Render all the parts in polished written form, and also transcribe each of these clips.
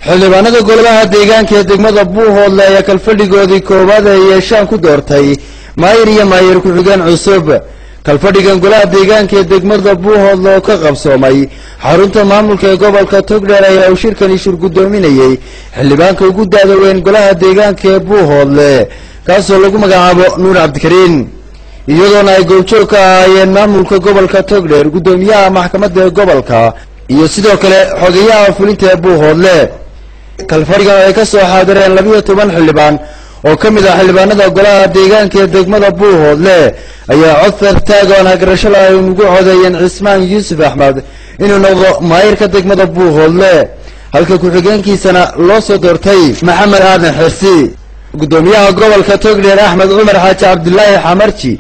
xildhibaanada golaha deegaanka ee degmada Buuhoodle ayaa kalfadhigoodii koowaad ay yeeshaan ku doortay maayir iyo maayir ku xigeen cusub. kalfadhigan golaha deegaanka ee degmada Buuhoodle oo ka qabsoomay xarunta maamulka ee gobolka Togdheer ayaa uu shirkani gudoominayay xildhibaanka ugu daada weyn golaha deegaanka ee Buuhoodle kaasoo lagu magacaabo Nuur Cabdikariin, iyadoona ay goobjoog ka ahaayeen maamulka gobolka Togdheer, gudoomiyaha maxkamadda gobolka iyo sidoo kale xogayaha fulinta ee Buuhoodle. kalfadhigan ay ka soo xaadireen 12 xildhibaan oo kamid ah xildhibaanada golaha deegaanka ee degmada Buuhoodle ayaa cod taagan agarasho ay ugu codeeyeen Cismaan Yuusuf Axmed inuu noqdo maayirka degmada Buuhoodle, halka ku xigeenkiisana loo soo doortay Maxamed Aadan Xirsi. gudoomiyaha gobolka Togdheer Axmed Cumar Xaaji Cabdullaahi Xamarji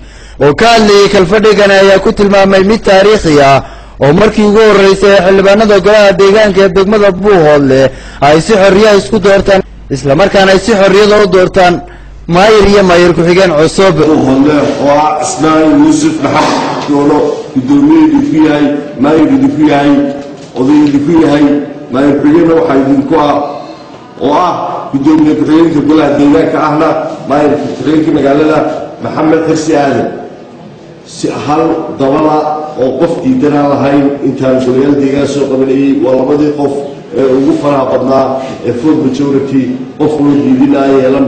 oo ka hadlayay kalfadhigan ayaa ku tilmaamay mid taariikhi ah oo markii ugu horeysay xildhibaanada golaha deegaanka ee degmada Buuhoodle ay si xorriyad isku doortaan isla markaana ay si xorriyad u doortaan maayir iyo maayir ku xigeen cusub. Buuhoodle oo Cismaan Yuusuf Axmed oo gudoomiyaha ku yahay maayir ku yahay odayga ku yahay maayir ku xigeen waxa idinku oo gudoomiyaha ku xigeenka golaha deegaanka ahna maayir ku xigeenka magaalada Maxamed Xirsi Aadan si hal dabala oo qof diidan lahayn intaan golaha deegaanka soo qabanayay waa labadii qof ee ugu faraha badnaa ee full majority qof loo diidinaayo yeelan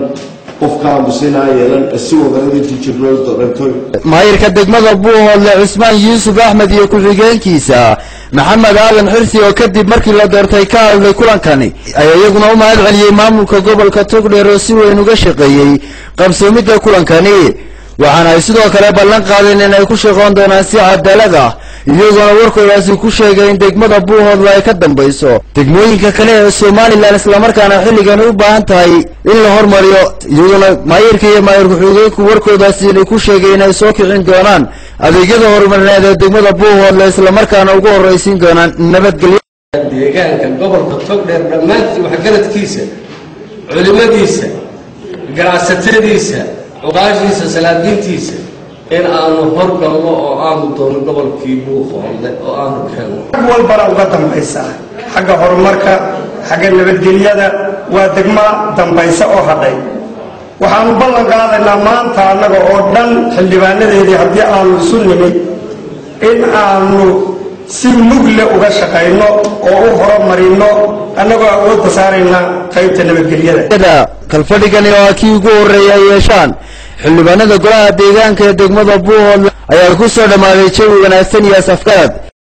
qof ka aamusinaayo yeelan si wadaradii jirnaa doorantay maayirka degmada Buuhoodle Cismaan Yuusuf Axmed iyo ku xigeenkiisa Maxamed Aadan Xirsi oo kadib markii la doortay ka hadlay kulankani ayaa iyaguna u mahad celiyay maamulka gobolka Togdheer oo si weyn uga shaqeeyay qabsoomidda kulankani, waxaana ay sidoo kale ballan qaadeen in ay ku shaqoon doonaan si cadaalad ah, iyagoona warkoodaasi ku sheegay in degmada Buuhoodle ay ka dambayso degmooyinka kale ee Soomaaliland isla markaana xilligan u baahan tahay in la hormariyo, iyagoona maayirka iyo maayir ku xigeenku warkoodaasi inay ku sheegeen inay soo kicin doonaan adeegyada horumarineed ee degmada Buuhoodle isla markaana ugu horeysiin doonaan nabadgelyo. deegaanka gobolka Togdheer dhammaantii wax garadkiisa, culimadiisa, ganacsatadiisa, ogaashiisa, salaadiintiisa in aanu horgalno oo aanu doono gobolkii Buuhoodle oo aanu keeno walbana uga dambaysa xagga horumarka, xagga nabadgelyada waa degmo dambaysa oo hadhay. waxaanu ballan qaadaynaa maanta annaga oo dhan xildhibaanadeedii haddii aanu isu nimid in aanu si mugle uga shaqayno oo u horumarino annagoo awoodda saarayna qaybta nabadgelyada. kalfadhigani oo kii ugu horeeyay yeeshaan xildhibaanada golaha deegaanka ee degmada Buuhoodle ayaa ku soo dhamaaday jawi wanaagsan iyo safgarad.